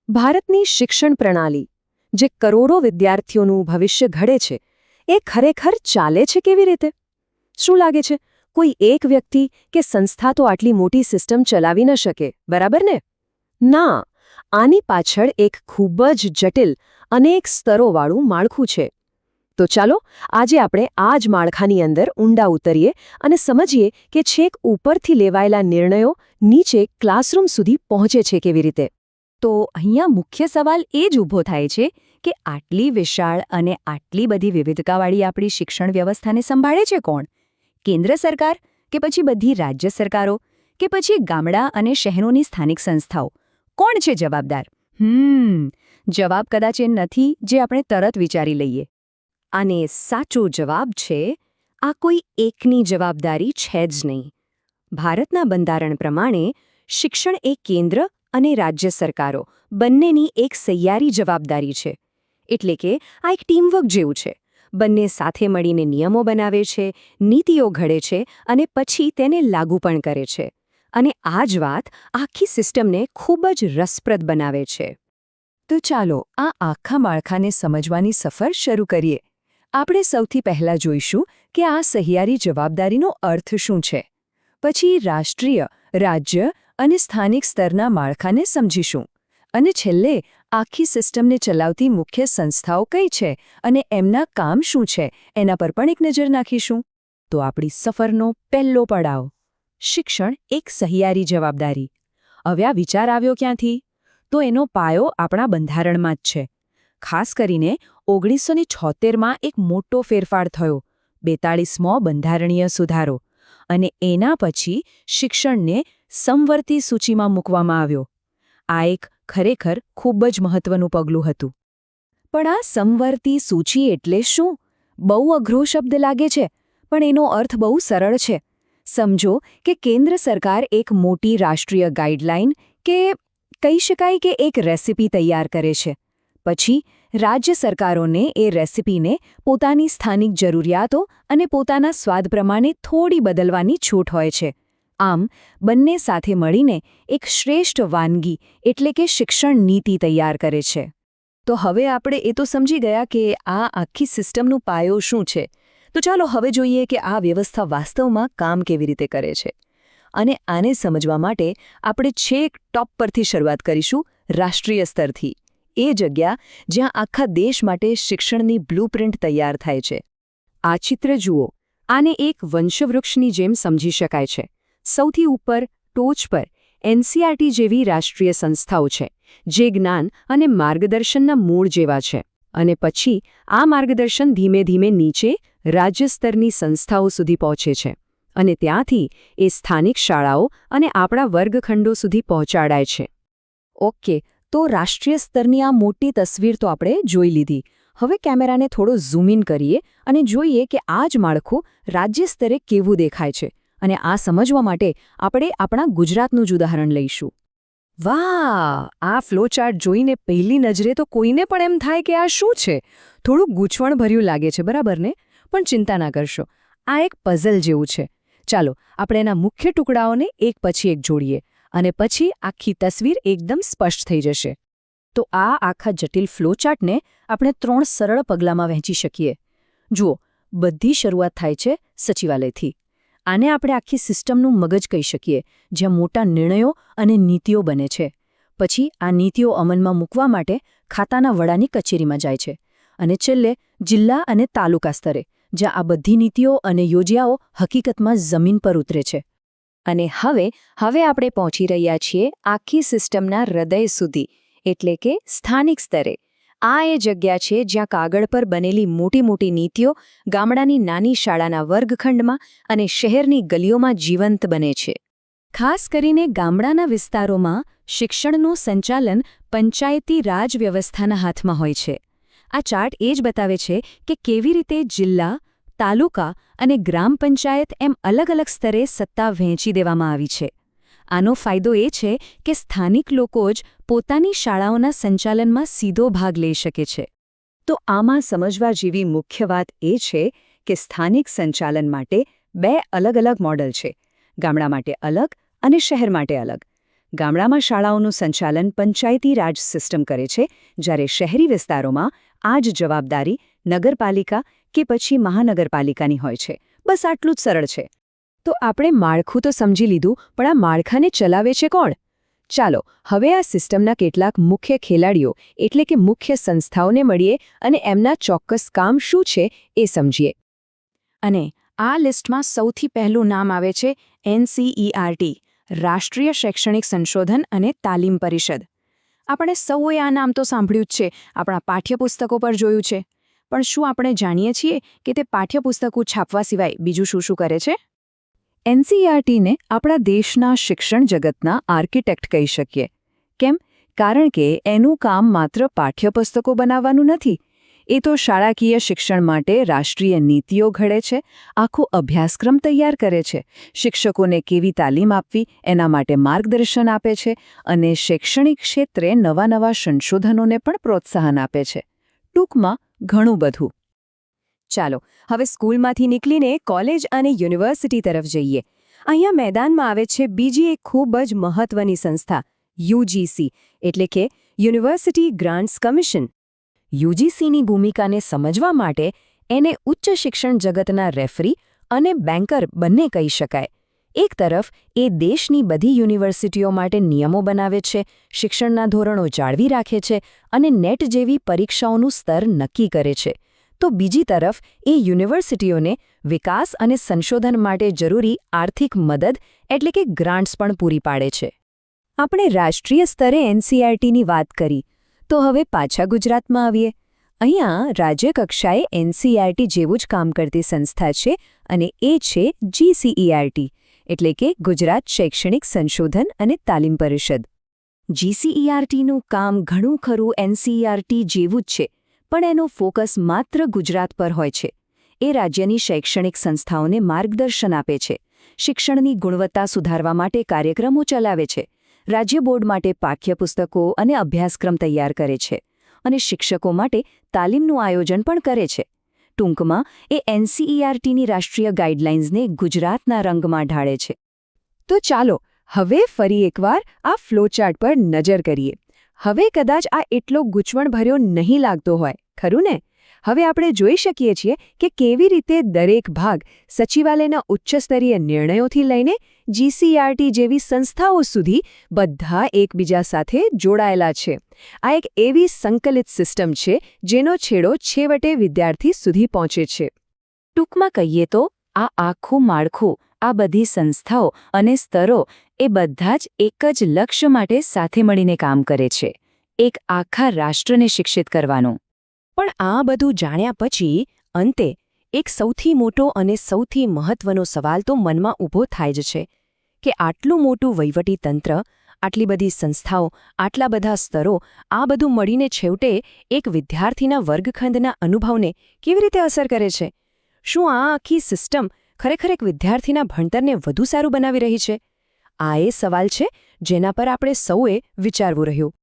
ભારતની શિક્ષણ પ્રણાલી જે કરોડો વિદ્યાર્થીઓનું ભવિષ્ય ઘડે છે એ ખરેખર ચાલે છે કેવી રીતે? શું લાગે છે કોઈ એક વ્યક્તિ કે સંસ્થા તો આટલી મોટી સિસ્ટમ ચલાવી ન શકે, બરાબર ને? ના, આની પાછળ એક ખૂબ જ જટિલ અનેક સ્તરોવાળું માળખું છે. તો ચાલો આજે આપણે આ જ માળખાની અંદર ઊંડા ઉતરીએ અને સમજીએ કે છેક ઉપરથી લેવાયેલા નિર્ણયો નીચે ક્લાસરૂમ સુધી પહોંચે છે કેવી રીતે. તો અહીંયા મુખ્ય સવાલ એ જ ઊભો થાય છે કે આટલી વિશાળ અને આટલી બધી વિવિધતાવાળી આપણી શિક્ષણ વ્યવસ્થાને સંભાળે છે કોણ? કેન્દ્ર સરકાર કે પછી બધી રાજ્ય સરકારો કે પછી ગામડા અને શહેરોની સ્થાનિક સંસ્થાઓ? કોણ છે જવાબદાર? જવાબ કદાચ એ નથી જે આપણે તરત વિચારી લઈએ. અને સાચો જવાબ છે આ કોઈ એકની જવાબદારી છે જ નહીં. ભારતના બંધારણ પ્રમાણે શિક્ષણ એ કેન્દ્ર અને રાજ્ય સરકારો બંનેની એક સહિયારી જવાબદારી છે. એટલે કે આ એક ટીમવર્ક જેવું છે. બંને સાથે મળીને નિયમો બનાવે છે, નીતિઓ ઘડે છે અને પછી તેને લાગુ પણ કરે છે. અને આ જ વાત આખી સિસ્ટમને ખૂબ જ રસપ્રદ બનાવે છે. તો ચાલો આ આખા માળખાને સમજવાની સફર શરૂ કરીએ. આપણે સૌથી પહેલાં જોઈશું કે આ સહિયારી જવાબદારીનો અર્થ શું છે. પછી રાષ્ટ્રીય, રાજ્ય અને સ્થાનિક સ્તરના માળખાને સમજીશું. અને છેલ્લે આખી સિસ્ટમને ચલાવતી મુખ્ય સંસ્થાઓ કઈ છે અને એમના કામ શું છે એના પર પણ એક નજર નાખીશું. તો આપણી સફરનો પહેલો પડાવ, શિક્ષણ એક સહિયારી જવાબદારી. હવે આ વિચાર આવ્યો ક્યાંથી? તો એનો પાયો આપણા બંધારણમાં જ છે. ખાસ કરીને 1976માં એક મોટો ફેરફાર થયો, 42મો બંધારણીય સુધારો. અને એના પછી શિક્ષણને સમવર્તી સૂચિમાં મૂકવામાં આવ્યો. આ એક ખરેખર ખૂબ જ મહત્વનું પગલું હતું. પણ આ સમવર્તી સૂચિ એટલે શું? બહુ અઘરો શબ્દ લાગે છે, પણ એનો અર્થ બહુ સરળ છે. સમજો કે કેન્દ્ર સરકાર એક મોટી રાષ્ટ્રીય ગાઈડલાઈન કે કહી શકાય કે એક રેસિપી તૈયાર કરે છે. પછી રાજ્ય સરકારોને એ રેસિપીને પોતાની સ્થાનિક જરૂરિયાતો અને પોતાના સ્વાદ પ્રમાણે થોડી બદલવાની છૂટ હોય છે. આમ બંને સાથે મળીને એક શ્રેષ્ઠ વાનગી એટલે કે શિક્ષણ નીતિ તૈયાર કરે છે. તો હવે આપણે એ તો સમજી ગયા કે આ આખી સિસ્ટમનું પાયો શું છે. તો ચાલો હવે જોઈએ કે આ વ્યવસ્થા વાસ્તવમાં કામ કેવી રીતે કરે છે. અને આને સમજવા માટે આપણે છેક ટોપ પરથી શરૂઆત કરીશું, રાષ્ટ્રીય સ્તરથી. એ જગ્યા જ્યાં આખા દેશ માટે શિક્ષણની બ્લુપ્રિન્ટ તૈયાર થાય છે. આ ચિત્ર જુઓ. આને એક વંશવૃક્ષની જેમ સમજી શકાય છે. સૌથી ઉપર ટોચ પર એનસીઆરટી જેવી રાષ્ટ્રીય સંસ્થાઓ છે, જે જ્ઞાન અને માર્ગદર્શનના મૂળ જેવા છે. અને પછી આ માર્ગદર્શન ધીમે ધીમે નીચે રાજ્ય સ્તરની સંસ્થાઓ સુધી પહોંચે છે. અને ત્યાંથી એ સ્થાનિક શાળાઓ અને આપણા વર્ગખંડો સુધી પહોંચાડાય છે. ઓકે, તો રાષ્ટ્રીય સ્તરની આ મોટી તસવીર તો આપણે જોઈ લીધી. હવે કેમેરાને થોડો ઝૂમ ઇન કરીએ અને જોઈએ કે આ જ માળખું રાજ્ય સ્તરે કેવું દેખાય છે. અને આ સમજવા માટે આપણે આપણા ગુજરાતનું જ ઉદાહરણ લઈશું. વાહ! આ ફ્લોચાર્ટ જોઈને પહેલી નજરે તો કોઈને પણ એમ થાય કે આ શું છે. થોડું ગૂંચવણભર્યું લાગે છે, બરાબર ને? પણ ચિંતા ના કરશો, આ એક પઝલ જેવું છે. ચાલો આપણે એના મુખ્ય ટુકડાઓને એક પછી એક જોડીએ અને પછી આખી તસવીર એકદમ સ્પષ્ટ થઈ જશે. તો આ આખા જટિલ ફ્લોચાર્ટને આપણે 3 સરળ પગલાંમાં વહેંચી શકીએ. જુઓ, બધી શરૂઆત થાય છે સચિવાલયથી. આને આપણે આખી સિસ્ટમનું મગજ કહી શકીએ, જ્યાં મોટા નિર્ણયો અને નીતિઓ બને છે. પછી આ નીતિઓ અમલમાં મૂકવા માટે ખાતાના વડાની કચેરીમાં જાય છે. અને છેલ્લે જિલ્લા અને તાલુકા સ્તરે, જ્યાં આ બધી નીતિઓ અને યોજનાઓ હકીકતમાં જમીન પર ઉતરે છે. અને હવે આપણે પહોંચી રહ્યા છીએ આખી સિસ્ટમના હૃદય સુધી, એટલે કે સ્થાનિક સ્તરે. આ એ જગ્યા છે જ્યાં કાગળ પર બનેલી મોટી મોટી નીતિઓ ગામડાની નાની શાળાના વર્ગખંડમાં અને શહેરની ગલીઓમાં જીવંત બને છે. ખાસ કરીને ગામડાના વિસ્તારોમાં શિક્ષણનું સંચાલન પંચાયતી રાજ વ્યવસ્થાના હાથમાં હોય છે. આ ચાર્ટ એ જ બતાવે છે કે કેવી રીતે જિલ્લા, તાલુકા અને ગ્રામ પંચાયત એમ અલગ અલગ સ્તરે સત્તા વહેંચી દેવામાં આવી છે. આનો ફાયદો એ છે કે સ્થાનિક લોકો જ પોતાની શાળાઓના સંચાલનમાં સીધો ભાગ લઈ શકે છે. તો આમાં સમજવા જેવી મુખ્ય વાત એ છે કે સ્થાનિક સંચાલન માટે 2 અલગ અલગ મોડલ છે. ગામડા માટે અલગ અને શહેર માટે અલગ. ગામડામાં શાળાઓનું સંચાલન પંચાયતી રાજ સિસ્ટમ કરે છે, જ્યારે શહેરી વિસ્તારોમાં આ જ જવાબદારી નગરપાલિકા કે પછી મહાનગરપાલિકાની હોય છે. બસ આટલું જ સરળ છે. તો આપણે માળખું તો સમજી લીધું, પણ આ માળખાને ચલાવે છે કોણ? ચાલો હવે આ સિસ્ટમના કેટલાક મુખ્ય ખેલાડીઓ એટલે કે મુખ્ય સંસ્થાઓને મળીએ અને એમના ચોક્કસ કામ શું છે એ સમજીએ. અને આ લિસ્ટમાં સૌથી પહેલું નામ આવે છે NCERT, રાષ્ટ્રીય શૈક્ષણિક સંશોધન અને તાલીમ પરિષદ. આપણે સૌએ આ નામ તો સાંભળ્યું જ છે, આપણા પાઠ્યપુસ્તકો પર જોયું છે. પણ શું આપણે જાણીએ છીએ કે તે પાઠ્યપુસ્તકો છાપવા સિવાય બીજું શું શું કરે છે? NCERTને આપણા દેશના શિક્ષણ જગતના આર્કિટેક્ટ કહી શકીએ. કેમ? કારણ કે એનું કામ માત્ર પાઠ્યપુસ્તકો બનાવવાનું નથી. એ તો શાળાકીય શિક્ષણ માટે રાષ્ટ્રીય નીતિઓ ઘડે છે, આખો અભ્યાસક્રમ તૈયાર કરે છે, શિક્ષકોને કેવી તાલીમ આપવી એના માટે માર્ગદર્શન આપે છે અને શૈક્ષણિક ક્ષેત્રે નવા સંશોધનોને પણ પ્રોત્સાહન આપે છે. ટૂંકમાં ઘણું બધું. ચાલો હવે સ્કૂલમાંથી નીકળીને કોલેજ અને યુનિવર્સિટી તરફ જઈએ. અહીંયા મેદાનમાં આવે છે બીજી એક ખૂબ જ મહત્વની સંસ્થા, UGC એટલે કે યુનિવર્સિટી ગ્રાન્ટ્સ કમિશન. UGCની ભૂમિકાને સમજવા માટે એને ઉચ્ચ શિક્ષણ જગતના રેફરી અને બેન્કર બંને કહી શકાય. એક તરફ એ દેશની બધી યુનિવર્સિટીઓ માટે નિયમો બનાવે છે, શિક્ષણના ધોરણો જાળવી રાખે છે અને નેટ જેવી પરીક્ષાઓનું સ્તર નક્કી કરે છે. તો બીજી તરફ એ યુનિવર્સિટીઓને વિકાસ અને સંશોધન માટે જરૂરી આર્થિક મદદ એટલે કે ગ્રાન્ટ્સ પણ પૂરી પાડે છે. આપણે રાષ્ટ્રીય સ્તરે NCERTની વાત કરી, તો હવે પાછા ગુજરાતમાં આવીએ. અહીંયા રાજ્યકક્ષાએ NCERT જેવું જ કામ કરતી સંસ્થા છે અને એ છે GCERT એટલે કે ગુજરાત શૈક્ષણિક સંશોધન અને તાલીમ પરિષદ. GCERTનું કામ ઘણું ખરું NCERT જેવું જ છે, પણ એનો ફોકસ માત્ર ગુજરાત પર હોય છે. એ રાજ્યની શૈક્ષણિક સંસ્થાઓને માર્ગદર્શન આપે છે, શિક્ષણની ગુણવત્તા સુધારવા માટે કાર્યક્રમો ચલાવે છે, રાજ્ય બોર્ડ માટે પાઠ્યપુસ્તકો અને અભ્યાસક્રમ તૈયાર કરે છે અને શિક્ષકો માટે તાલીમનું આયોજન પણ કરે છે. ટૂંકમાં એ NCERTની રાષ્ટ્રીય ગાઈડલાઇન્સને ગુજરાતના રંગમાં ઢાળે છે. તો ચાલો હવે ફરી એકવાર આ ફ્લોચાર્ટ પર નજર કરીએ. હવે કદાચ આ એટલો ગૂંચવણભર્યો નહીં લાગતો હોય, ખરું ને? હવે આપણે જોઈ શકીએ છીએ કે કેવી રીતે દરેક ભાગ સચિવાલયના ઉચ્ચસ્તરીય નિર્ણયોથી લઈને GCERT જેવી સંસ્થાઓ સુધી બધા એકબીજા સાથે જોડાયેલા છે. આ એક એવી સંકલિત સિસ્ટમ છે જેનો છેડો છેવટે વિદ્યાર્થી સુધી પહોંચે છે. ટૂંકમાં કહીએ તો આ આખું માળખું, આ બધી સંસ્થાઓ અને સ્તરો એ બધા જ એક જ લક્ષ્ય માટે સાથે મળીને કામ કરે છે, એક આખા રાષ્ટ્રને શિક્ષિત કરવાનું. પણ આ બધું જાણ્યા પછી અંતે એક સૌથી મોટો અને સૌથી મહત્વનો સવાલ તો મનમાં ઊભો થાય જ છે કે આટલું મોટું વહીવટી તંત્ર, આટલી બધી સંસ્થાઓ, આટલા બધા સ્તરો, આ બધું મળીને છેવટે એક વિદ્યાર્થીના વર્ગખંડના અનુભવને કેવી રીતે અસર કરે છે? શું આ આખી સિસ્ટમ ખરેખર એક વિદ્યાર્થીના ભણતરને વધુ સારું બનાવી રહી છે? આ એ સવાલ છે જેના પર આપણે સૌએ વિચારવું રહ્યું.